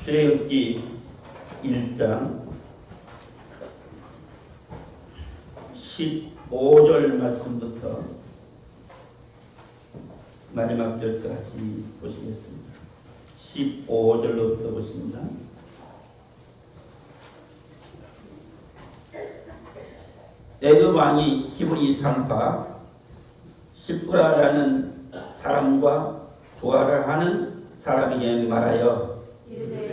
출애굽기 1장 15절 말씀부터 마지막 절까지 보시겠습니다. 15절로부터 보십니다. 애굽 왕이 히브리 산파 십브라라는 사람과 부하를 하는 사람에게 말하여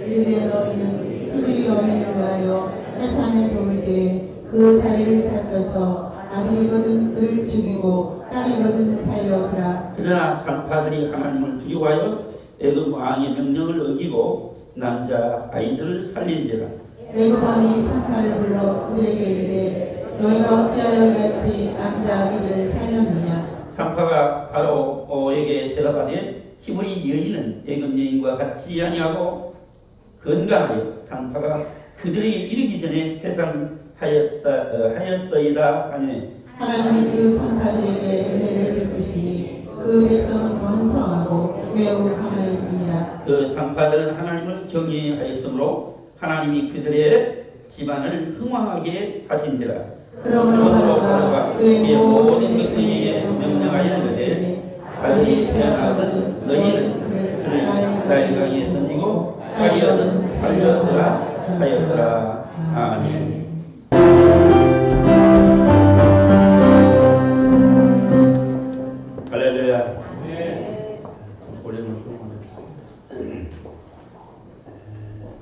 이르되 너희는 히브리 여인을 위하여 해산을 도울 때 그 자리를 살펴서 아들이거든 그를 죽이고 딸이거든 살려두라. 그러나 산파들이 하나님을 두려워하여 애굽 왕의 명령을 어기고 남자 아이들을 살린지라. 애굽 왕이 산파를 불러 그들에게 이르되 너희가 어찌하여 이같이 남자 아기를 살렸느냐. 산파가 바로에게 대답하되 히브리 여인은 애굽 여인과 같지 아니하고 건강하여 산파가 그들에게 이르기 전에 해산하였더이다 하네. 하나님이 그 산파들에게 은혜를 베푸시니 그 백성은 번성하고 매우 강하여지니라. 그 산파들은 하나님을 경외하였으므로 하나님이 그들의 집안을 흥왕하게 하신지라. 그러므로 바로가 그의 모든 백성에게 명령하여 이르되 아들이 태어나거든 너희는 그를 나일강에 던지고 딸이거든 살려두라 하였더라. 아멘. 할렐루야.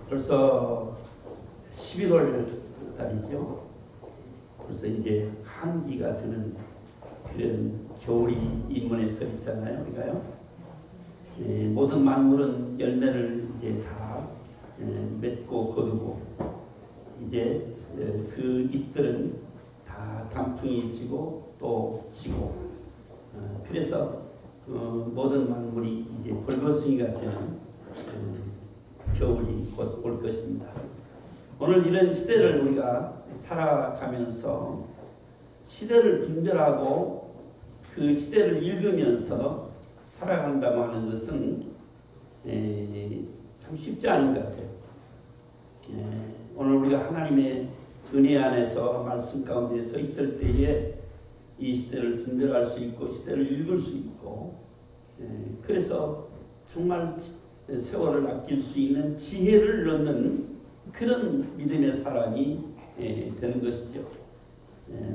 벌써 11월 달이죠. 벌써 이제 한기가 드는 그런 겨울이 입문에 서 있잖아요. 우리가요. 모든 만물은 열매를 이제 다 맺고 거두고 이제 그 잎들은 다 단풍이 지고 또 지고 그래서 모든 만물이 이제 벌거숭이가 되는 겨울이 곧 올 것입니다. 오늘 이런 시대를 우리가 살아가면서 시대를 분별하고 그 시대를 읽으면서 살아간다고 하는 것은 참 쉽지 않은 것 같아요. 오늘 우리가 하나님의 은혜 안에서 말씀 가운데 서 있을 때에 이 시대를 분별할 수 있고 시대를 읽을 수 있고 그래서 정말 세월을 아낄 수 있는 지혜를 넣는 그런 믿음의 사람이 되는 것이죠.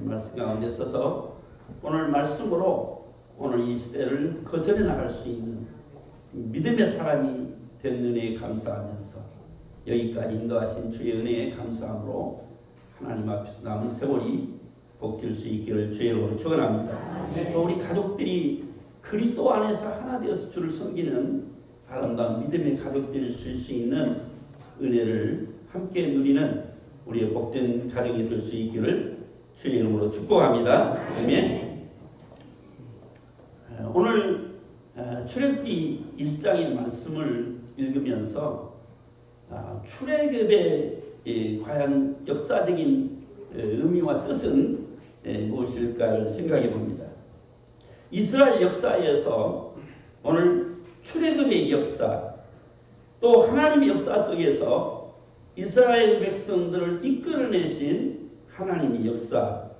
말씀 가운데 서서 오늘 말씀으로 오늘 이 시대를 거스려 나갈 수 있는 믿음의 사람이 된 은혜에 감사하면서 여기까지 인도하신 주의 은혜에 감사함으로 하나님 앞에서 남은 세월이 복될 수 있기를 주의 이름으로 축원합니다. 또 우리 가족들이 그리스도 안에서 하나 되어서 주를 섬기는 아름다운 믿음의 가족들일 수 있는 은혜를 함께 누리는 우리의 복된 가정이 될 수 있기를 주의 이름으로 축복합니다. 아멘. 오늘 출애굽기 1장의 말씀을 읽으면서 출애굽의 과연 역사적인 의미와 뜻은 무엇일까를 생각해 봅니다. 이스라엘 역사에서 오늘 출애굽의 역사 또 하나님의 역사 속에서 이스라엘 백성들을 이끌어내신 하나님의 역사,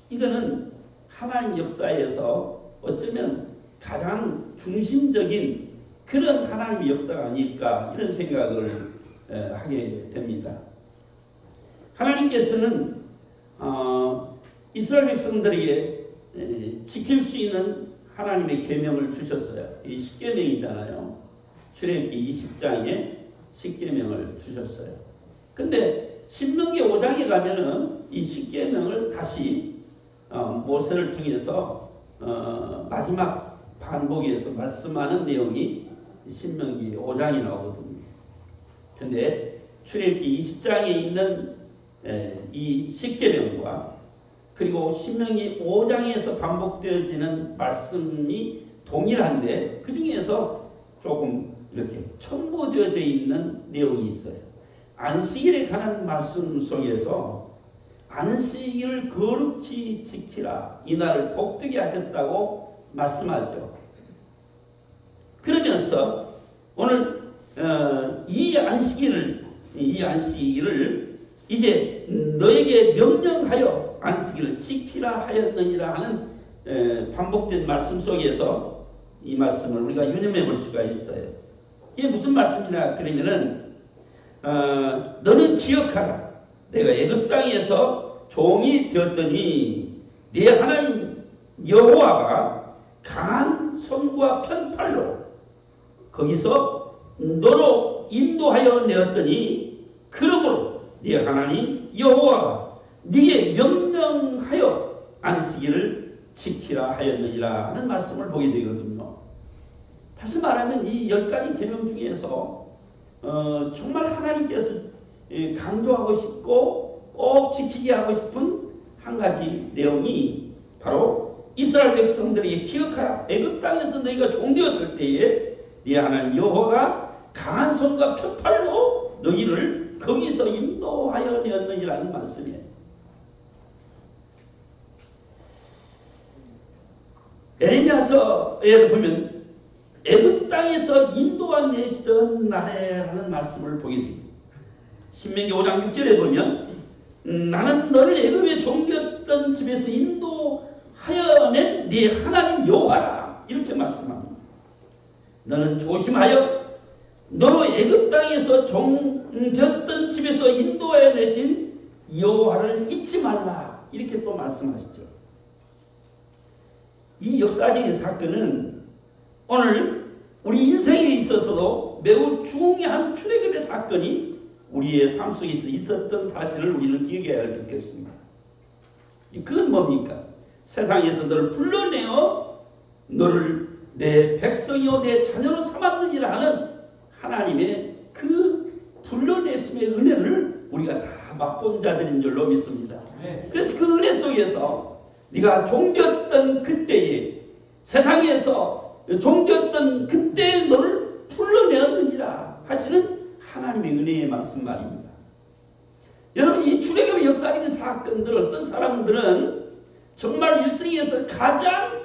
이거는 하나님 역사에서 어쩌면 가장 중심적인 그런 하나님의 역사가 아닐까 이런 생각을 하게 됩니다. 하나님께서는 이스라엘 백성들에게 지킬 수 있는 하나님의 계명을 주셨어요. 이 십계명이잖아요. 출애굽기 20장에 십계명을 주셨어요. 근데 신명기 5장에 가면은 이 십계명을 다시 모세를 통해서 마지막 반복에서 말씀하는 내용이 신명기 5장이 나오거든요. 근데 출애굽기 20장에 있는 이 십계명과 그리고 신명기 5장에서 반복되어지는 말씀이 동일한데 그 중에서 조금 이렇게 첨부되어져 있는 내용이 있어요. 안식일에 관한 말씀 속에서 안식일을 거룩히 지키라, 이날을 복되게 하셨다고 말씀하죠. 그러면서 오늘 이 안식일을 이제 너에게 명령하여 안식일을 지키라 하였느니라 하는 반복된 말씀 속에서 이 말씀을 우리가 유념해 볼 수가 있어요. 이게 무슨 말씀이냐 그러면은 너는 기억하라. 내가 애굽 땅에서 종이 되었더니 네 하나님 여호와가 강한 손과 편팔로 거기서 너로 인도하여 내었더니 그러므로 네 하나님 여호와가 네게 명령하여 안식일을 지키라 하였느니라 하는 말씀을 보게 되거든요. 다시 말하면 이 10가지 계명 중에서 정말 하나님께서 강조하고 싶고 꼭 지키게 하고 싶은 한 가지 내용이 바로 이스라엘 백성들에게 기억하라. 애굽 땅에서 너희가 종되었을 때에 네 하나님 여호와가 강한 손과 편팔로 너희를 거기서 인도하여 내었느니라는 말씀이에요. 에레미야서에 보면 애굽 땅에서 인도하 내시던 날에라는 말씀을 보게 됩니다. 신명기 5장 6절에 보면 나는 너를 애굽에 종되었던 집에서 인도하여 낸 네 하나님 여호와라 이렇게 말씀합니다. 너는 조심하여 너로 애굽 땅에서 종되었던 집에서 인도하여 내신 여호와를 잊지 말라 이렇게 또 말씀하시죠. 이 역사적인 사건은 오늘 우리 인생에 있어서도 매우 중요한 출애굽의 사건이 우리의 삶 속에서 있었던 사실을 우리는 기억해야 할 것입니다. 그건 뭡니까? 세상에서 너를 불러내어 너를 내 백성이요 내 자녀로 삼았느니라 하는 하나님의 그 불러내심의 은혜를 우리가 다 맛본 자들인 줄로 믿습니다. 그래서 그 은혜 속에서 네가 종되었던 그때에 세상에서 종되었던 그때에 너를 불러내었느니라 하시는 하나님의 은혜의 말씀 말입니다. 여러분 이 출애굽의 역사적인 사건들 어떤 사람들은 정말 일생에서 가장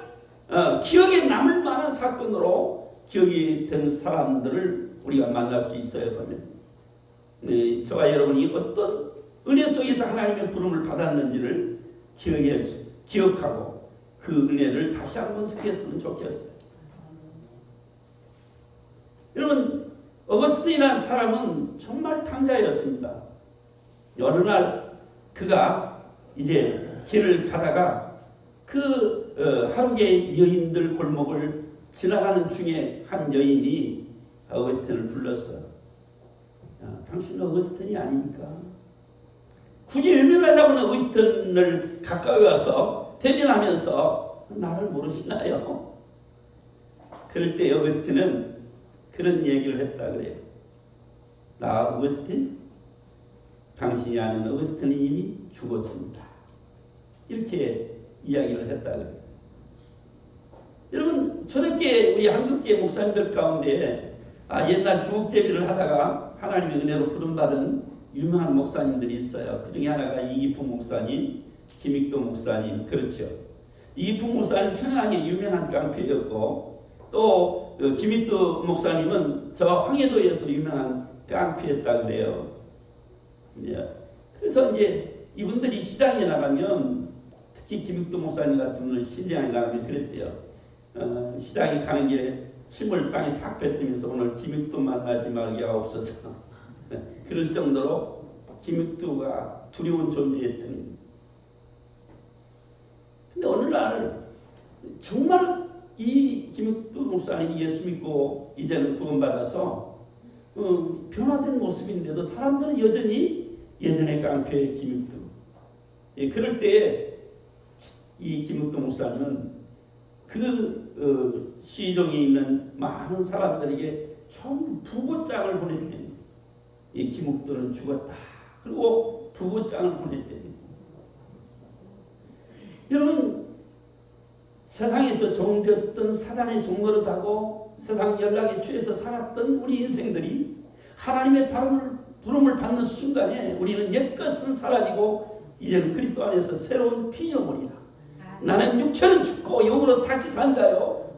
기억에 남을 만한 사건으로 기억이 된 사람들을 우리가 만날 수 있어요. 보면 저와 여러분이 어떤 은혜 속에서 하나님의 부름을 받았는지를 기억하고 그 은혜를 다시 한번 새겼으면 좋겠어요. 여러분 어거스틴이라는 사람은 정말 탕자였습니다. 어느 날 그가 이제 길을 가다가 그 하루의 여인들 골목을 지나가는 중에 한 여인이 어거스틴을 불렀어요. 당신은 어거스틴이 아닙니까? 굳이 외면하려고는 어거스틴을 가까이 와서 대면하면서 나를 모르시나요? 그럴 때 어거스틴은 그런 얘기를 했다 그래요. 나 어거스틴? 당신이 아는 어거스틴이 이미 죽었습니다. 이렇게 이야기를 했다 그래요. 여러분 저렇게 우리 한국계 목사님들 가운데 옛날 주목제비를 하다가 하나님의 은혜로 부름받은 유명한 목사님들이 있어요. 그 중에 하나가 이기풍 목사님, 김익도 목사님, 그렇죠. 이기풍 목사님 평양에 유명한 깡패였고 또 김익도 목사님은 저 황해도에서 유명한 깡패였다 그래요. 그래서 이제 이분들이 시장에 나가면 특히 김익도 목사님 같은 분은 시장에 나가면 그랬대요. 시장에 가는 길에 침을 땅에 탁 뱉으면서 오늘 김익도 만나지 말게 하옵소서. 그럴 정도로 김익도가 두려운 존재였던. 근데 어느 날 정말 이 김익도 목사님이 예수 믿고 이제는 구원받아서 변화된 모습인데도 사람들은 여전히 예전의 깡패 김익도. 그럴 때에 이 김익도 목사님은 그 시종에 있는 많은 사람들에게 전부 부고장을 보냈대요. 이 김익도는 죽었다. 그리고 부고장을 보냈대요. 여러분 세상에서 종되었던 사단의 종노릇하고 세상 연락에 취해서 살았던 우리 인생들이 하나님의 부름을 받는 순간에 우리는 옛것은 사라지고 이제는 그리스도 안에서 새로운 피조물이다. 나는 육체는 죽고 영으로 다시 산다요.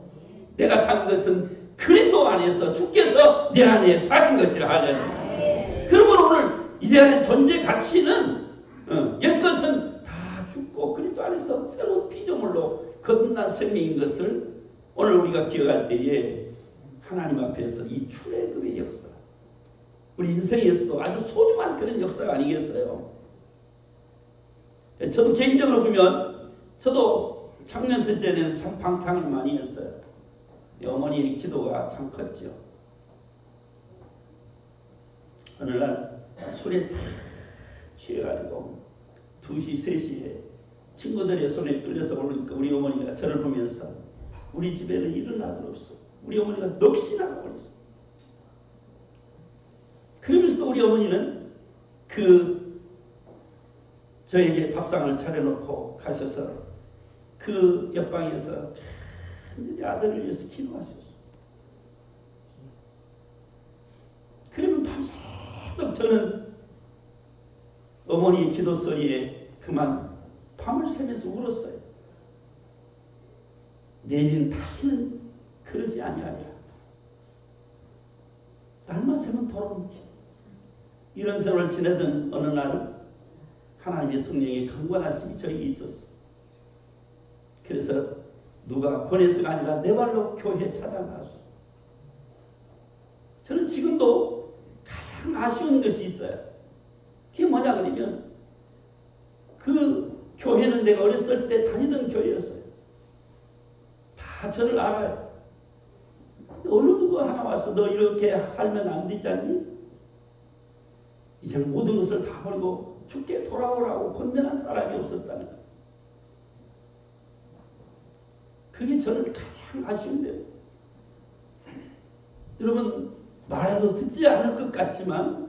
내가 산 것은 그리스도 그리스도 안에서 주께서 내 안에 사신 것이라 하잖아요. 그러면 오늘 이제 안에 존재 가치는 옛것은 다 죽고 그리스도 안에서 새로운 피조물로 거듭난 생명인 것을 오늘 우리가 기억할 때에 하나님 앞에서 이 출애굽의 역사, 우리 인생에서도 아주 소중한 그런 역사가 아니겠어요? 저도 개인적으로 보면 저도 작년 셋째는 참 방탕을 많이 했어요. 어머니의 기도가 참 컸죠. 어느 날 술에 다 취해가지고 2시, 3시에 친구들의 손에 끌려서 오니까 우리 어머니가 저를 보면서 우리 집에는 이런 아들 없어. 우리 어머니가 넋이나 버렸어. 그러면서도 우리 어머니는 저에게 밥상을 차려놓고 가셔서 그 옆방에서 내 아들을 위해서 기도하셨어. 그러면 밤새도록 저는 어머니의 기도 소리에 그만 밤을 새면서 울었어요. 내일은 다시는 그러지 아니하리라. 날만 새면 돌아옵니다. 이런 세월을 지내던 어느 날 하나님의 성령의 강권하심이 저에게 있었어. 그래서 누가 권해서가 아니라 내 발로 교회에 찾아나왔어. 저는 지금도 가장 아쉬운 것이 있어요. 그게 뭐냐 그러면 그 교회는 내가 어렸을 때 다니던 교회였어요. 다 저를 알아요. 근데 어느 누구 하나 와서 너 이렇게 살면 안 되지 않니? 이제 모든 것을 다 버리고 주께 돌아오라고 권면한 사람이 없었다는 거예요. 그게 저는 가장 아쉬운데요. 여러분 말해도 듣지 않을 것 같지만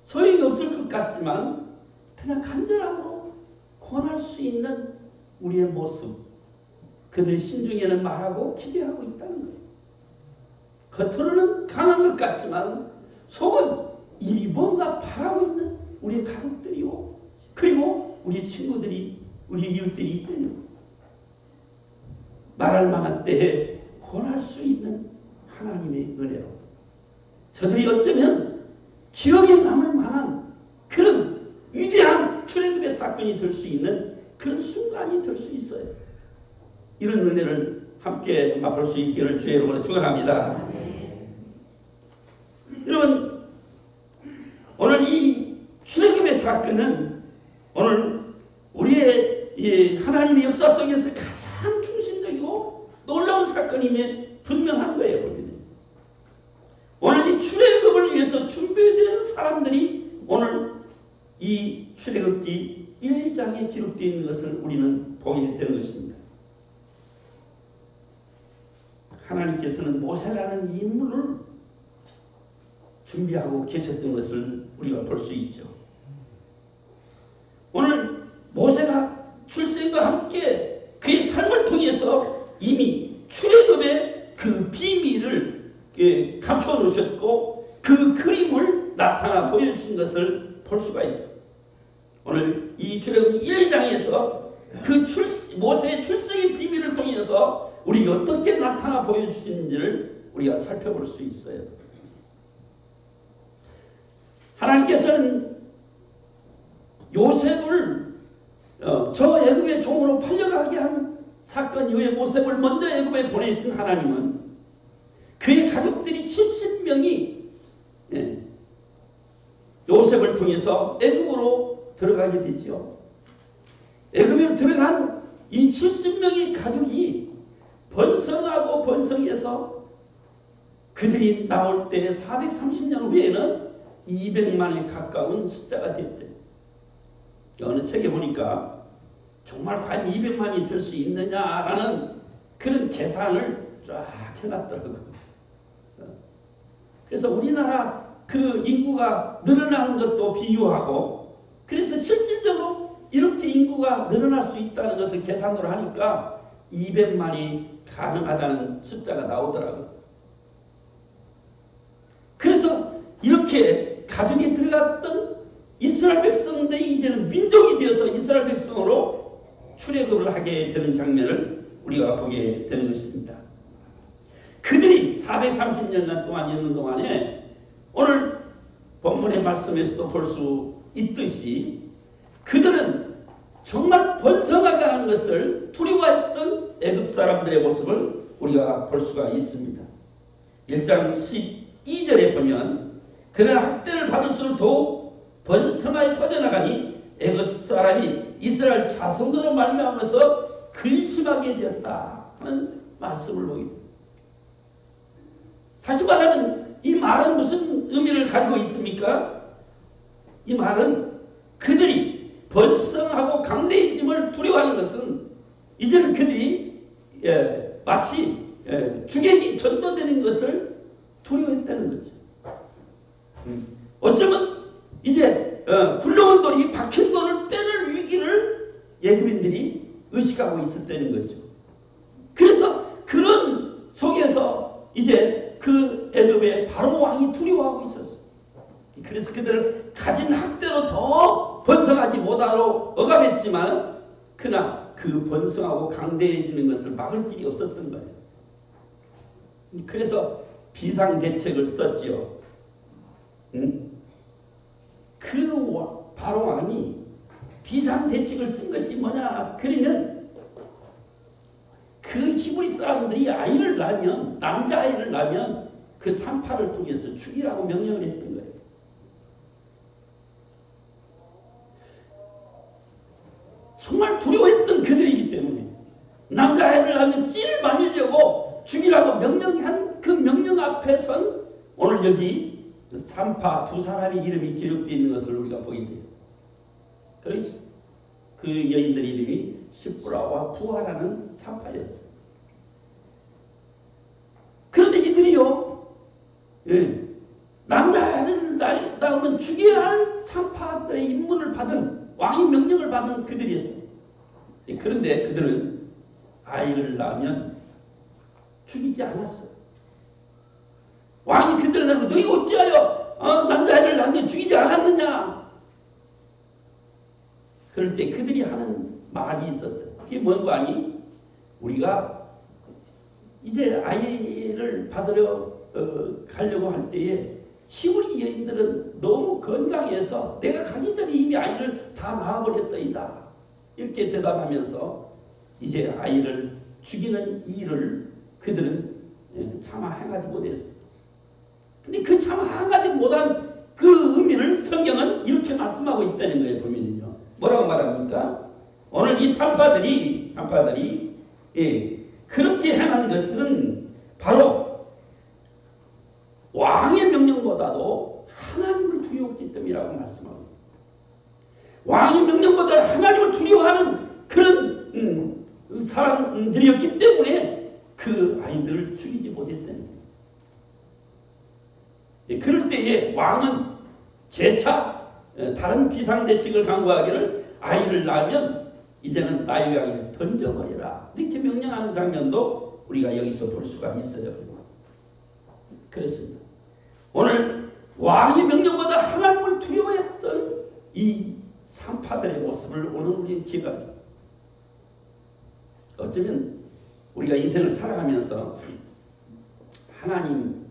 소용이 없을 것 같지만 그냥 간절함으로 권할 수 있는 우리의 모습, 그들의 심중에는 말하고 기대하고 있다는 거예요. 겉으로는 강한 것 같지만 속은 이미 뭔가 바라고 있는 우리의 가족들이요, 그리고 우리 친구들이, 우리 이웃들이 있다는 거예요. 말할 만한 때에 권할 수 있는 하나님의 은혜로 저들이 어쩌면 기억에 남을 만한 그런 위대한 출애굽의 사건이 될 수 있는 그런 순간이 될 수 있어요. 이런 은혜를 함께 맛볼 수 있기를 주의 이름으로 축원합니다. 여러분 오늘 이 출애굽의 사건은 오늘 우리의 이 하나님의 역사 속에서 가장 중심적이고 놀라운 사건임에 분명한 거예요. 분명히. 오늘 이 출애굽을 위해서 준비된 사람들이 오늘 이 출애굽기 1, 2장에 기록되어 있는 것을 우리는 보게 되는 것입니다. 하나님께서는 모세라는 인물을 준비하고 계셨던 것을 우리가 볼 수 있죠. 오늘 모세가 출생과 함께 그의 삶을 통해서 이미 출애굽의 그 비밀을 감춰 놓으셨고 그 그림을 나타나 보여주신 것을 볼 수가 있어요. 오늘 이 출애굽 1장에서 그 모세의 출생의 비밀을 통해서 우리가 어떻게 나타나 보여주시는지를 우리가 살펴볼 수 있어요. 하나님께서는 요셉을 저 애굽의 종으로 팔려가게 한 사건 이후에 모셉을 먼저 애굽에 보내신 하나님은 그의 가족들이 70명이 요셉을 통해서 애굽으로 들어가게 되지요. 애굽에 들어간 이 70명의 가족이 번성하고 번성해서 그들이 나올 때 430년 후에는 200만에 가까운 숫자가 됐대. 어느 책에 보니까 정말 과연 200만이 될 수 있느냐라는 그런 계산을 쫙 해놨더라고요. 그래서 우리나라 그 인구가 늘어나는 것도 비유하고, 그래서 실질적으로 이렇게 인구가 늘어날 수 있다는 것을 계산으로 하니까 200만이 가능하다는 숫자가 나오더라고요. 그래서 이렇게 가족이 들어갔던 이스라엘 백성들이 이제는 민족이 되어서 이스라엘 백성으로 출애굽을 하게 되는 장면을 우리가 보게 되는 것입니다. 그들이 430년 동안 있는 동안에 오늘 본문의 말씀에서도 볼 수 있듯이 그들은 정말 번성하게 하는 것을 두려워했던 애굽 사람들의 모습을 우리가 볼 수가 있습니다. 1장 12절에 보면 그러나 학대를 받을수록 더욱 번성하게 퍼져나가니 애굽 사람이 이스라엘 자손으로 말미암아서 근심하게 되었다 하는 말씀을 보게 됩니다. 다시 말하면 이 말은 무슨 의미를 가지고 있습니까? 이 말은 그들이 번성하고 강대해짐을 두려워하는 것은 이제는 그들이 마치 주객이 전도되는 것을 두려워했다는 거죠. 어쩌면 이제 굴러온 돌이 박힌 돌을 빼낼 위기를 애굽인들이 의식하고 있었다는 거죠. 그래서 그런 속에서 이제 그 애굽의 바로 왕이 두려워하고 있었어요. 그래서 그들은 가진 학대로 더 번성하지 못하도록 억압했지만 그러나 그 번성하고 강대해지는 것을 막을 길이 없었던 거예요. 그래서 비상대책을 썼지요. 그 바로 왕이 비상대책을 쓴 것이 뭐냐? 그러면 그 히브리 사람들이 아이를 낳으면 남자아이를 낳으면 그 산파를 통해서 죽이라고 명령을 했던 거예요. 정말 두려워했던 그들이기 때문에 남자아이를 낳으면 씨를 말리려고 죽이라고 명령한 그 명령 앞에선 오늘 여기 산파 두 사람의 이름이 기록되어 있는 것을 우리가 보게 돼요. 그래서 그 여인들 이름이 시브라와 부하라는 산파였어요. 그런데 이들이요, 남자아이를 낳으면 죽여야 할 산파들의 임무를 받은 왕의 명령을 받은 그들이었다. 그런데 그들은 아이를 낳으면 죽이지 않았어. 왕이 그들을 낳고 너희 어찌하여 남자아이를 낳는데 죽이지 않았느냐? 그럴 때 그들이 하는 말이 있었어요. 그게 뭔가 아니? 우리가 이제 아이를 받으러 가려고 할 때에 히브리 여인들은 너무 건강해서 내가 가기 전에 이미 아이를 다 낳아버렸더이다. 이렇게 대답하면서 이제 아이를 죽이는 일을 그들은 차마 행하지 못했어. 근데 그 차마 행하지 못한 그 의미를 성경은 이렇게 말씀하고 있다는 거예요. 보면요. 뭐라고 말합니까? 오늘 이 산파들이 그렇게 행한 것은 바로 왕의 명령보다도 하나님을 두려웠기 때문이라고 말씀합니다. 왕의 명령보다 하나님을 두려워하는 그런 사람들이었기 때문에 그 아이들을 죽이지 못했다는 거예요. 그럴 때에 왕은 재차 다른 비상대책을 강구하기를 아이를 낳으면 이제는 나의 아이를 던져버리라 이렇게 명령하는 장면도 우리가 여기서 볼 수가 있어요. 그렇습니다. 오늘 왕의 명령보다 하나님을 두려워했던 이 산파들의 모습을 오늘 우리는 기억합니다. 어쩌면 우리가 인생을 살아가면서 하나님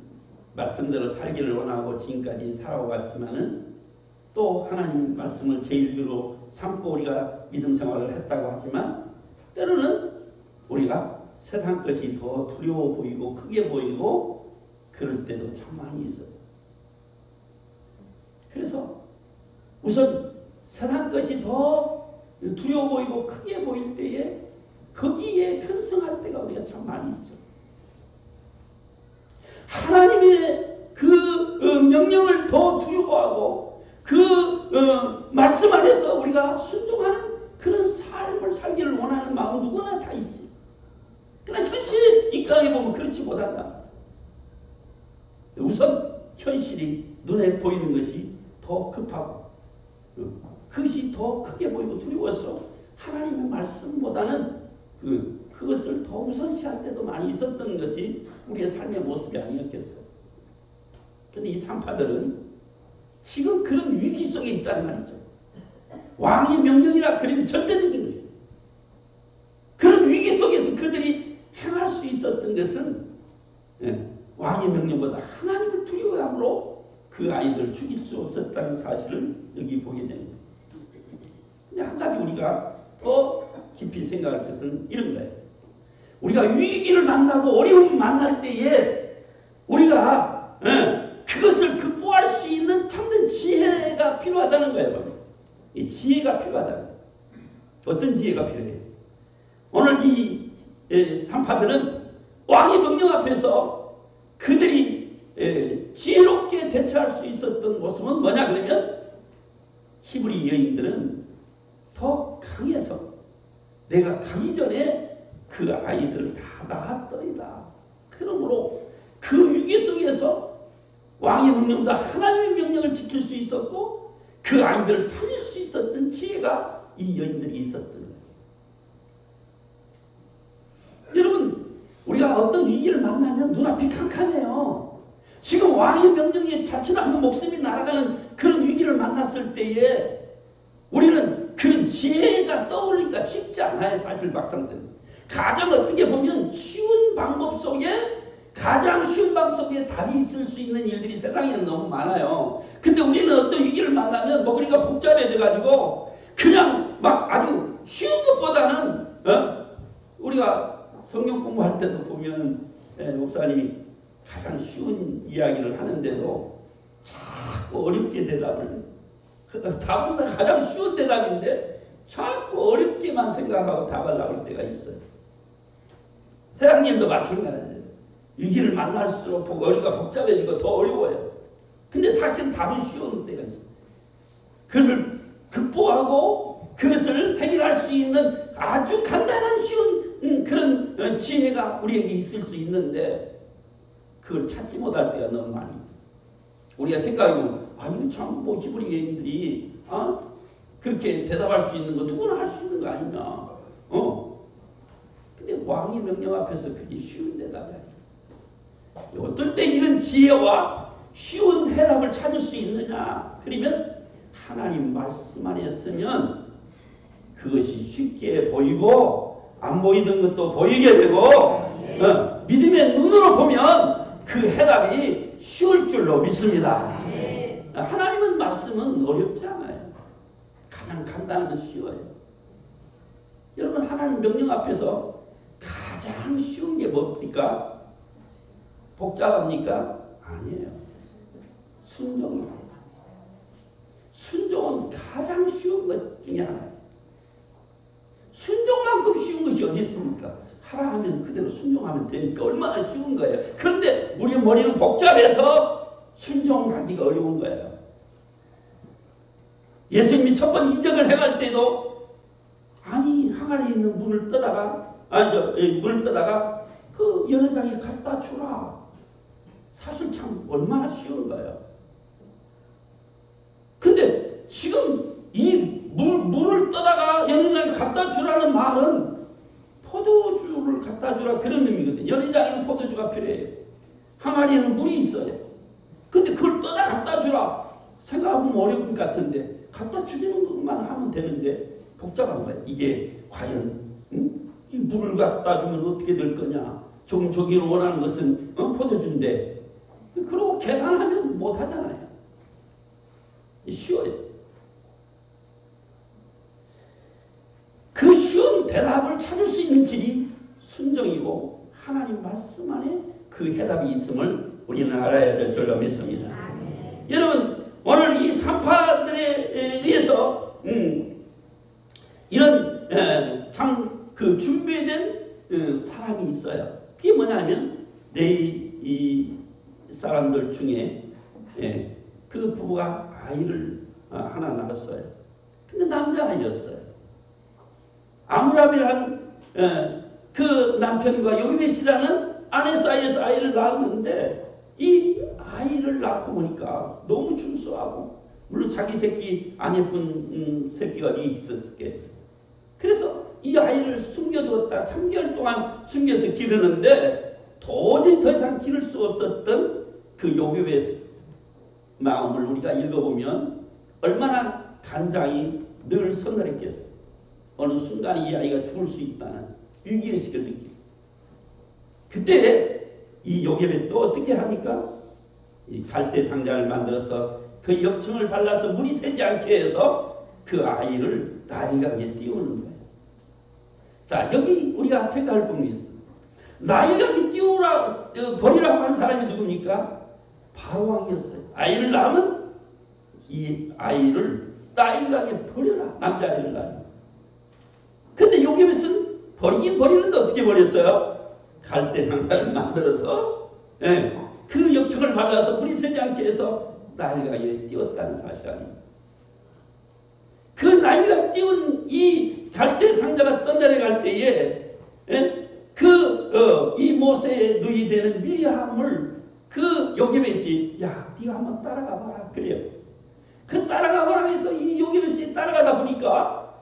말씀대로 살기를 원하고 지금까지 살아왔지만은 또 하나님 말씀을 제일 주로 삼고 우리가 믿음 생활을 했다고 하지만 때로는 우리가 세상 것이 더 두려워 보이고 크게 보이고 그럴 때도 참 많이 있어요. 그래서 우선 세상 것이 더 두려워 보이고 크게 보일 때에 거기에 편승할 때가 우리가 참 많이 있죠. 하나님의 그 명령을 더 두려워하고 그 말씀 안에서 우리가 순종하는 그런 삶을 살기를 원하는 마음 누구나 다 있어요. 그러나 현실 입각해 보면 그렇지 못한다. 우선 현실이 눈에 보이는 것이 더 급하고 그것이 더 크게 보이고 두려워서 하나님의 말씀보다는 그것을 더 우선시할 때도 많이 있었던 것이 우리의 삶의 모습이 아니었겠어요. 그런데 이 산파들은 지금 그런 위기 속에 있다는 말이죠. 왕의 명령이라 그러면 절대적인 거예요. 그런 위기 속에서 그들이 행할 수 있었던 것은 왕의 명령보다 하나님을 두려워함으로 그 아이들을 죽일 수 없었다는 사실을 여기 보게 됩니다. 근데 한 가지 우리가 더 깊이 생각할 것은 이런 거예요. 우리가 위기를 만나고 어려움을 만날 때에 우리가 그것을 극복할 수 있는 참된 지혜가 필요하다는 거예요. 이 지혜가 필요하다는 거예요. 어떤 지혜가 필요해요? 오늘 이 산파들은 왕의 명령 앞에서 그들이 지혜롭게 대처할 수 있었던 모습은 뭐냐 그러면 히브리 여인들은 더 강해서 내가 가기 전에 그 아이들을 다 낳았더이다. 그러므로 그 위기 속에서 왕의 명령보다 하나님의 명령을 지킬 수 있었고 그 아이들을 살릴 수 있었던 지혜가 이 여인들이 있었던 거예요. 여러분 우리가 어떤 위기를 만나면 눈앞이 캄캄해요. 지금 왕의 명령에 자칫 한번 목숨이 날아가는 그런 위기를 만났을 때에 우리는 그런 지혜가 떠올리기가 쉽지 않아요. 사실 막상들 가장 어떻게 보면 쉬운 방법 속에 가장 쉬운 방법 속에 답이 있을 수 있는 일들이 세상에는 너무 많아요. 근데 우리는 어떤 위기를 만나면 그러니까 복잡해져 가지고 그냥 막 아주 쉬운 것보다는 우리가 성경 공부할 때도 보면 목사님이 가장 쉬운 이야기를 하는데도 자꾸 어렵게 대답을 답은 가장 쉬운 대답인데 자꾸 어렵게만 생각하고 답을 나올 때가 있어요. 세상님도 마찬가지예요. 위기를 만날수록 머리가 복잡해지고 더 어려워요. 근데 사실 답은 쉬운 때가 있어요. 그것을 극복하고 그것을 해결할 수 있는 아주 간단한 쉬운 그런 지혜가 우리에게 있을 수 있는데 그걸 찾지 못할 때가 너무 많이 있다. 우리가 생각해보면 이거 참 히브리 여인들이 그렇게 대답할 수 있는 거 누구나 할 수 있는 거 아니냐. 근데 왕의 명령 앞에서 그게 쉬운 대답이 아니야. 어떨 때 이런 지혜와 쉬운 해답을 찾을 수 있느냐? 그러면 하나님 말씀 안에 쓰면 그것이 쉽게 보이고 안 보이던 것도 보이게 되고 믿음의 눈으로 보면 그 해답이 쉬울 줄로 믿습니다. 하나님은 말씀은 어렵지 않아요. 가장 간단한 건 쉬워요. 여러분 하나님 명령 앞에서 가장 쉬운 게 뭡니까? 복잡합니까? 아니에요. 순종이에요. 순종은 가장 쉬운 것 중에 하나예요. 순종만큼 쉬운 것이 어디 있습니까? 하라 하면 그대로 순종하면 되니까 얼마나 쉬운 거예요. 그런데 우리 머리는 복잡해서 순종하기가 어려운 거예요. 예수님이 첫 번 이적을 행할 때도 항아리에 있는 물을 떠다가 그 연회장에 갖다 주라. 사실 참 얼마나 쉬운 거예요. 근데 지금 이 물을 떠다가 연회장에 갖다 주라는 말은 포도주를 갖다 주라 그런 의미거든요. 연회장에는 포도주가 필요해요. 항아리에는 물이 있어요. 근데 그걸 떠다 갖다 주라. 생각해보면 어려운 것 같은데 갖다 주는 것만 하면 되는데 복잡한 거예요. 이게 과연 이 물을 갖다 주면 어떻게 될 거냐. 조금 저기는 원하는 것은 포도주인데 그러고 계산하면 못 하잖아요. 쉬워요. 그 쉬운 대답을 찾을 수 있는 길이 순종이고 하나님 말씀 안에 그 해답이 있음을 우리는 알아야 될 줄로 믿습니다. 여러분 오늘 이 산파들에 의해서 이런 참 그 준비된 사람이 있어요. 그게 뭐냐면 이 사람들 중에 그 부부가 아이를 하나 낳았어요. 근데 남자아이였어요. 아므람이라는 그 남편과 요기벳이라는 아내 사이에서 아이를 낳았는데 이 아이를 낳고 보니까 너무 준수하고 물론 자기 새끼 안 예쁜 새끼가 있었겠어요. 그래서 이 아이를 숨겨두었다 3개월 동안 숨겨서 기르는데 도저히 더 이상 기를 수 없었던 그 요괴의 마음을 우리가 읽어보면 얼마나 간장이 늘 서늘했겠어. 어느 순간 이 아이가 죽을 수 있다는 위기의식을 느끼고 그때 이 요괴를 또 어떻게 합니까? 이 갈대 상자를 만들어서 그 역청을 발라서 물이 새지 않게 해서 그 아이를 나일강에 띄우는 거예요. 자, 여기 우리가 생각할 부분이 있어. 나일강에 띄우라 버리라고 한 사람이 누굽니까? 바로왕이었어요. 아이를 낳으면 이 아이를 나일강에 버려라. 남자아이를 낳으면. 근데 요괴벳은 버리긴 버리는데 어떻게 버렸어요? 갈대 상자를 만들어서 그 역청을 발라서 물이 새지 않게 해서 나일강에 띄웠다는 사실 아닙니까? 그 나일강 띄운 이 갈대 상자가 떠내려갈 때에 이 모세의 누이 되는 미리암을 그 요괴벳이 야 네가 한번 따라가 봐라 그래요. 그 따라가 봐라 해서 이 요괴벳이 따라가다 보니까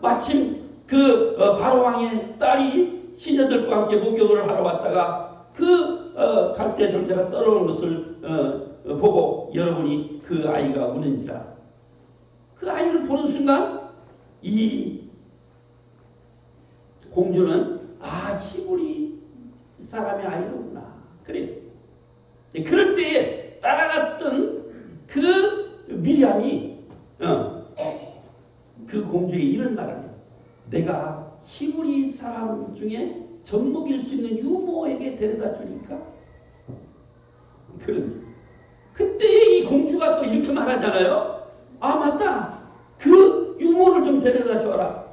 마침 그 바로왕의 딸이 시녀들과 함께 목욕을 하러 왔다가 그 갈대 상자가 떨어오는 것을 보고 여러분이 그 아이가 우는지라. 그 아이를 보는 순간 이 공주는 히브리 사람의 아이로구나. 그래. 그럴 때에 따라갔던 그 미리암이 그 공주에게 이런 말을 해요. 내가 히브리 사람 중에 젖먹일 수 있는 유모에게 데려다 주니까. 그때 이 공주가 또 이렇게 말하잖아요. 맞다. 그 유모를 좀 데려다 줘라.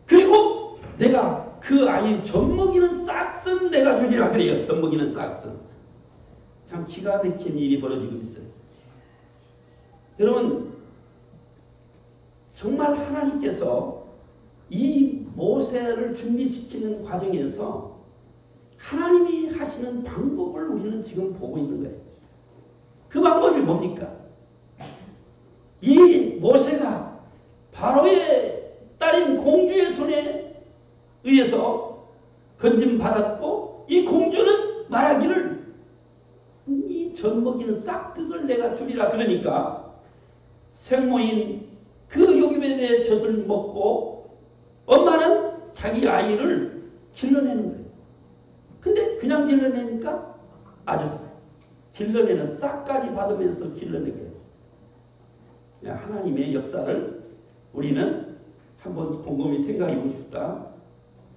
그리고 내가 그 아이 젖먹이는 싹슨 내가 주리라 그래요. 젖먹이는 싹슨. 참 기가 막힌 일이 벌어지고 있어요. 여러분 정말 하나님께서 이 모세를 준비시키는 과정에서 하나님이 하시는 방법을 우리는 지금 보고 있는 거예요. 그 방법이 뭡니까? 이 모세가 바로의 딸인 공주의 손에 의해서 건짐받았고 이 공주는 말하기를 이 젖먹이는 싹뜻을 내가 주리라. 그러니까 생모인 그 요괴벳의 젖을 먹고 엄마는 자기 아이를 길러내는 거예요. 근데 그냥 길러내니까 아주 길러내는 싹까지 받으면서 길러내게 해요. 하나님의 역사를 우리는 한번 곰곰이 생각해 보고 싶다.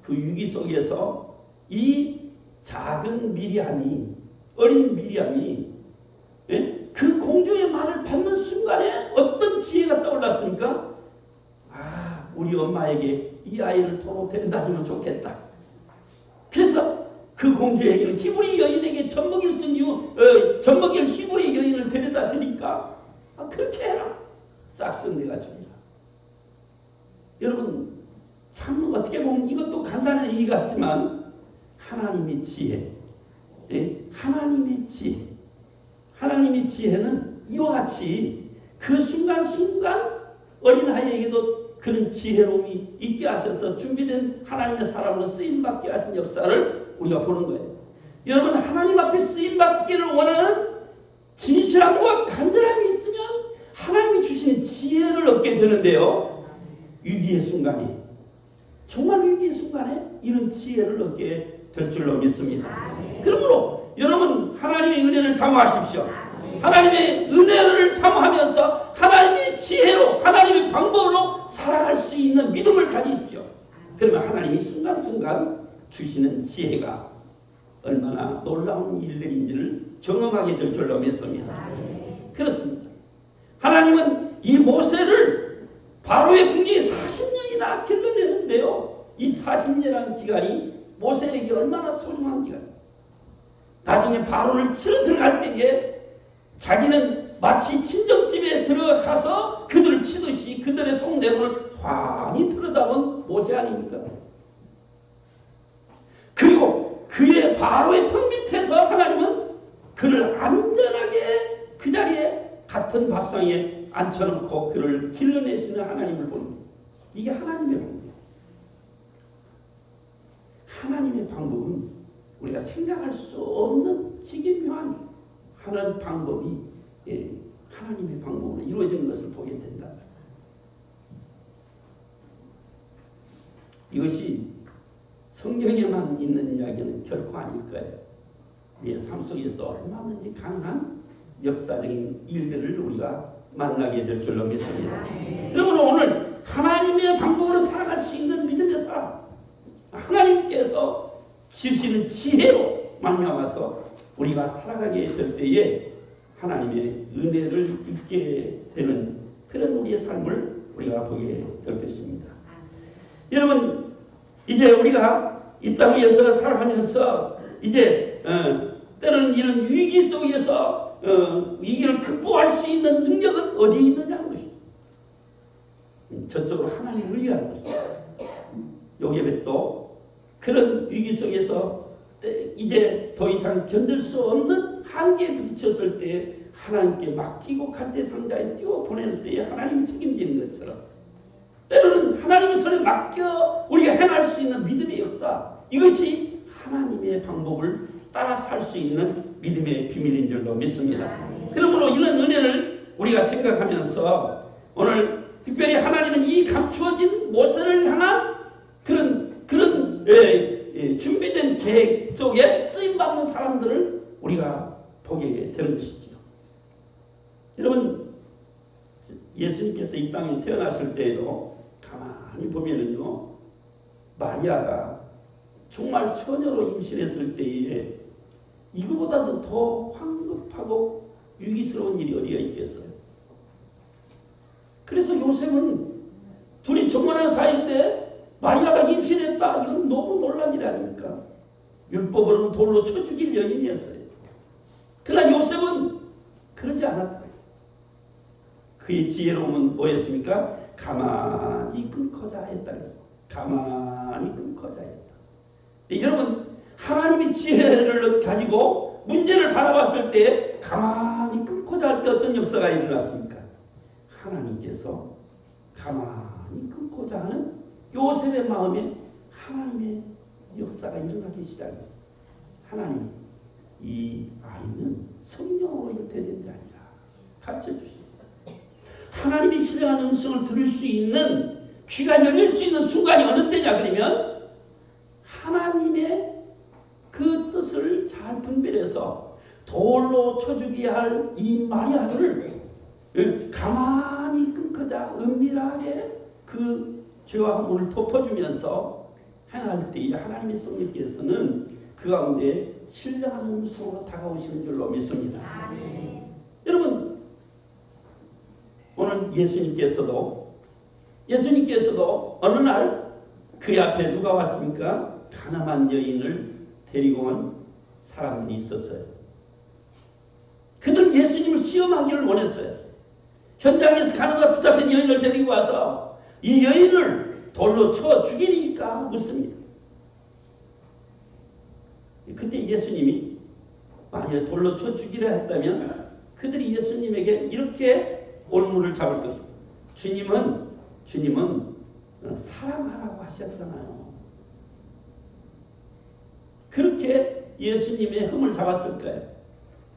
그 위기 속에서 이 작은 미리암이 어린 미리암이 그 공주의 말을 받는 순간에 어떤 지혜가 떠올랐습니까? 우리 엄마에게 이 아이를 도로 데려다 주면 좋겠다. 그래서 그 공주에게는 히브리 여인에게 젖먹일 수 있는 젖먹일 히브리 여인을 데려다 드니까 그렇게 해라. 싹슨 내가 줍니다. 여러분 참 어떻게 보면 이것도 간단한 얘기 같지만 하나님의 지혜, 하나님의 지혜는 이와 같이 그 순간순간 어린아이에게도 그런 지혜로움이 있게 하셔서 준비된 하나님의 사람으로 쓰임받게 하신 역사를 우리가 보는 거예요. 여러분 하나님 앞에 쓰임받기를 원하는 진실함과 간절함이 있으면 하나님이 주시는 지혜를 얻게 되는데요. 위기의 순간에 정말 위기의 순간에 이런 지혜를 얻게 될 줄로 믿습니다. 그러므로 여러분 하나님의 은혜를 사모하십시오. 하나님의 은혜를 사모하면서 하나님의 지혜로 하나님의 방법으로 살아갈 수 있는 믿음을 가지십시오. 그러면 하나님이 순간순간 주시는 지혜가 얼마나 놀라운 일들인지를 경험하게 될 줄로 믿습니다. 그렇습니다. 하나님은 이 모세를 바로의 궁지에 40년이나 길러내는데요. 이 40년이라는 기간이 모세에게 얼마나 소중한 기간입니다. 나중에 바로를 치러 들어갈 때에 자기는 마치 친정집에 들어가서 그들을 치듯이 그들의 속내를 환히 들여다본 모세 아닙니까? 그리고 그의 바로의 턱 밑에서 하나님은 그를 안전하게 그 자리에 같은 밥상에 앉혀놓고 그를 길러내시는 하나님을 보는 거예요. 이게 하나님의 방법이에요. 하나님의 방법은 우리가 생각할 수 없는 기묘한 하는 방법이 하나님의 방법으로 이루어지는 것을 보게 된다. 이것이 성경에만 있는 이야기는 결코 아닐 거예요. 우리의 삶 속에서도 얼마든지 가능한 역사적인 일들을 우리가 만나게 될 줄로 믿습니다. 그러므로 오늘 하나님의 방법으로 살아갈 수 있는 믿음의 사람, 하나님께서 주시는 지혜로 말미암아서 우리가 살아가게 될 때에 하나님의 은혜를 입게 되는 그런 우리의 삶을 우리가 보게 될 것입니다. 여러분, 이제 우리가 이 땅 위에서 살아가면서 이제 때로는 이런 위기 속에서 위기를 극복할 수 있는 능력은 어디에 있느냐는 것입니다. 전적으로 하나님을 의지하는 것입니다. 요게벳도 그런 위기 속에서 이제 더 이상 견딜 수 없는 한계에 부딪혔을 때 하나님께 맡기고 갈대상자에 띄워 보낼 때에 하나님이 책임지는 것처럼 때로는 하나님의 손에 맡겨 우리가 행할 수 있는 믿음의 역사, 이것이 하나님의 방법을 따라 살 수 있는 믿음의 비밀인 줄로 믿습니다. 그러므로 이런 은혜를 우리가 생각하면서 오늘 특별히 하나님은 이 감추어진 모세를 향한 그런 준비된 계획 속에 쓰임받는 사람들을 우리가 보게 되는 것이죠. 여러분, 예수님께서 이 땅에 태어나실 때에도 가만히 보면은요, 마리아가 정말 처녀로 임신했을 때에 이거보다도 더 황급하고 위기스러운 일이 어디가 있겠어요? 그래서 요셉은 둘이 종혼한 사이인데 마리아가 임신했다, 이건 너무 놀란 일 아닙니까? 율법으로는 돌로 쳐 죽일 여인이었어요. 그러나 요셉은 그러지 않았다. 그의 지혜로움은 뭐였습니까? 가만히 끊고자 했다. 가만히 끊고자 했다. 여러분, 하나님이 지혜를 가지고 문제를 바라봤을 때 가만히 끊고자 할 때 어떤 역사가 일어났습니까? 하나님께서 가만히 끊고자 하는 요셉의 마음에 하나님의 역사가 일어나기 시작했어요. 하나님, 이 아이는 성령으로 잉태된 자니라 가르쳐주십니다. 하나님이 신령한 음성을 들을 수 있는 귀가 열릴 수 있는 순간이 어느 때냐 그러면 하나님의 그 뜻을 잘 분별해서 돌로 쳐 죽여야 할 이 마리아를 가만히 끊고자 은밀하게 그 죄와 허물을 덮어주면서 행할 때에 하나님의 성령께서는 그 가운데 신령한 음성으로 다가오시는 줄로 믿습니다. 여러분, 오늘 예수님께서도 어느 날 그의 앞에 누가 왔습니까? 가늠한 여인을 데리고 온 사람들이 있었어요. 그들은 예수님을 시험하기를 원했어요. 현장에서 가늠과 붙잡힌 여인을 데리고 와서 이 여인을 돌로 쳐 죽이니까 묻습니다. 그때 예수님이 만약에 돌로 쳐 죽이려 했다면 그들이 예수님에게 이렇게 올무를 잡을 것입니다. 주님은 사랑하라고 하셨잖아요. 그렇게 예수님의 흠을 잡았을 거예요.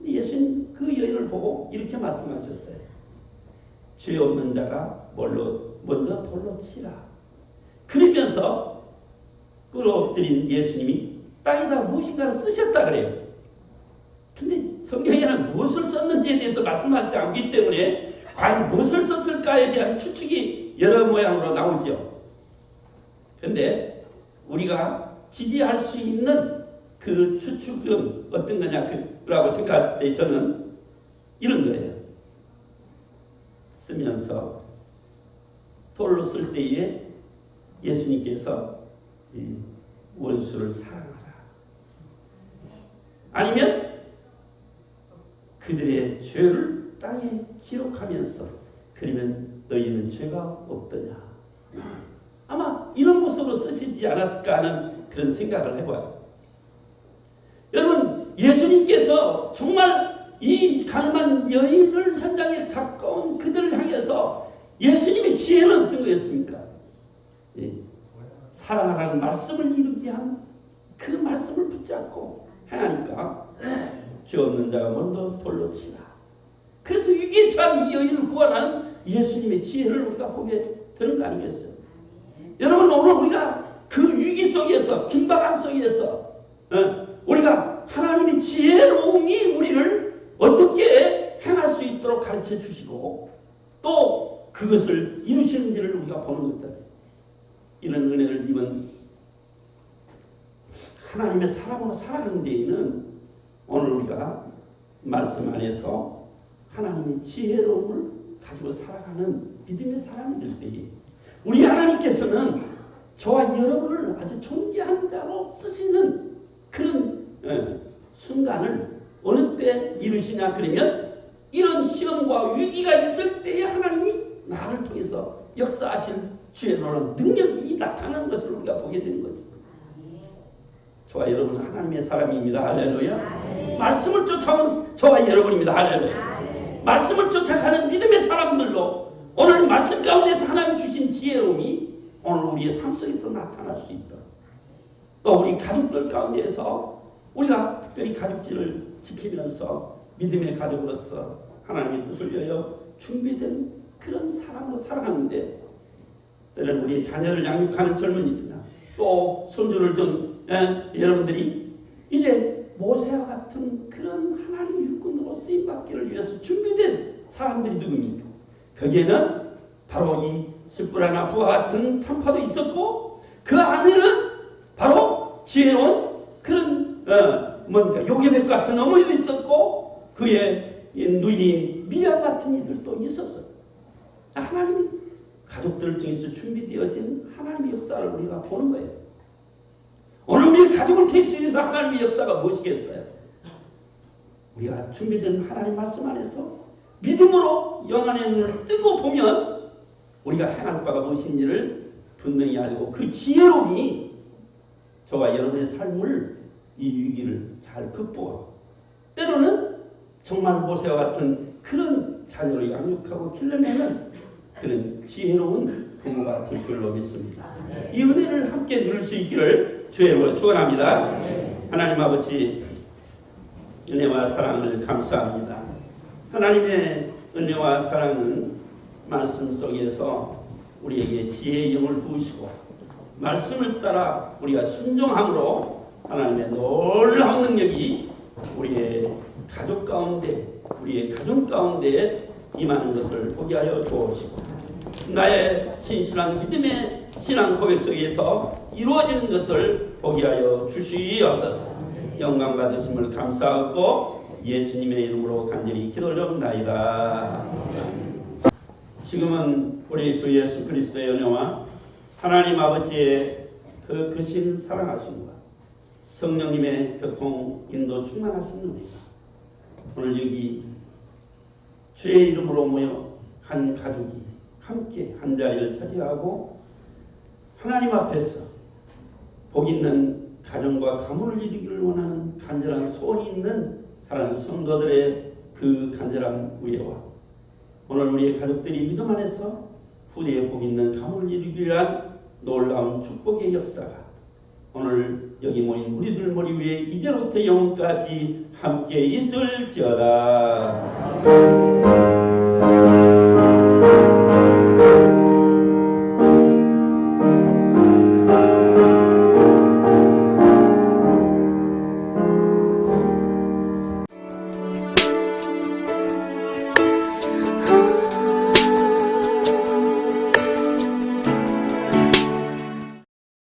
예수님 그 여인을 보고 이렇게 말씀하셨어요. 죄 없는 자가 먼저 돌로 치라. 그러면서 끌어들인 예수님이 땅에다 무엇인가를 쓰셨다 그래요. 근데 성경에는 무엇을 썼는지에 대해서 말씀하지 않기 때문에 과연 무엇을 썼을까에 대한 추측이 여러 모양으로 나오죠. 그런데 우리가 지지할 수 있는 그 추측은 어떤 거냐라고 생각할 때 저는 이런 거예요. 쓰면서 돌로 쓸 때에 예수님께서 원수를 사랑하라. 아니면 그들의 죄를 땅에 기록하면서 그러면 너희는 죄가 없더냐. 아마 이런 모습으로 쓰시지 않았을까 하는 그런 생각을 해봐요. 여러분, 예수님께서 정말 이 가늠한 여인을 현장에 잡고 온 그들을 향해서 예수님의 지혜는 어떤 거였습니까? 사랑하라는 말씀을 이루게 한 그 말씀을 붙잡고 행하니까 죄 없는 자가 먼저 돌로 치라. 그래서 위기에 처한 이 여인을 구원하는 예수님의 지혜를 우리가 보게 되는 거 아니겠어요? 여러분, 오늘 우리가 그 위기 속에서, 긴박한 속에서 우리가 하나님의 지혜로움이 우리를 어떻게 행할 수 있도록 가르쳐 주시고 또 그것을 이루시는지를 우리가 보는 거잖아요. 이런 은혜를 입은 하나님의 사람으로 살아가는 데에는 오늘 우리가 말씀 안에서 하나님의 지혜로움을 가지고 살아가는 믿음의 사람이 될 때에 우리 하나님께서는 저와 여러분을 아주 존귀한 자로 쓰시는 그런 순간을 어느 때 이루시냐 그러면 이런 시험과 위기가 있을 때에 하나님이 나를 통해서 역사하실 주의 놀라운 능력이 나타나는 것을 우리가 보게 되는 거죠. 저와 여러분은 하나님의 사람입니다. 할렐루야. 말씀을 쫓아온 저와 여러분입니다. 할렐루야. 말씀을 쫓아가는 믿음의 사람들로 오늘 말씀 가운데서 하나님 주신 지혜로움이 오늘 우리의 삶 속에서 나타날 수 있다. 또 우리 가족들 가운데서 우리가 특별히 가족들을 지키면서 믿음의 가족으로서 하나님의 뜻을 위하여 준비된 그런 사람으로 살아가는데 때로는 우리의 자녀를 양육하는 젊은이들이나 또 손주를 둔 여러분들이 이제 모세와 같은 그런 하나님의 일꾼으로 쓰임받기를 위해서 준비된 사람들이 누굽니까? 거기에는 바로 이 스브라나 부와 같은 산파도 있었고 그 안에는 바로 지혜로운 그런 요게벳 같은 어머니도 있었고 그의 누이인 미리암 같은 이들도 있었어요. 하나님이 가족들 중에서 준비되어진 하나님의 역사를 우리가 보는 거예요. 오늘 우리 가족을 통해서 하나님의 역사가 무엇이겠어요? 우리가 준비된 하나님 말씀 안에서 믿음으로 영안의 눈을 뜨고 보면 우리가 행할 바가 무엇인지를 분명히 알고 그 지혜로움이 저와 여러분의 삶을 이 위기를 잘 극복하고 때로는 정말 모세와 같은 그런 자녀를 양육하고 길러내는 그런 지혜로운 부모가 될 줄로 믿습니다. 이 은혜를 함께 누릴 수 있기를 주의 이름으로 축원합니다. 하나님 아버지 은혜와 사랑을 감사합니다. 하나님의 은혜와 사랑은 말씀 속에서 우리에게 지혜의 영을 부으시고 말씀을 따라 우리가 순종함으로 하나님의 놀라운 능력이 우리의 가족 가운데 우리의 가정 가운데 임하는 것을 보게 하여 주옵시고 나의 신실한 믿음의 신앙 고백 속에서 이루어지는 것을 보게 하여 주시옵소서. 영광 받으심을 감사하고 예수님의 이름으로 간절히 기도드립나이다. 지금은 우리 주 예수 그리스도의 은혜와 하나님 아버지의 그 크신 사랑하심과 성령님의 교통 인도 충만하신 은혜가 오늘 여기 주의 이름으로 모여 한 가족이 함께 한 자리를 차지하고 하나님 앞에서 복 있는 가정과 가문을 이루기를 원하는 간절한 소원이 있는 사랑하는 성도들의 그 간절한 의회와 오늘 우리의 가족들이 믿음 안에서 후대에 복 있는 가문을 이루기 위한 놀라운 축복의 역사가 오늘 여기 모인 우리들 머리 위에 이제로부터 영원까지 함께 있을지어다.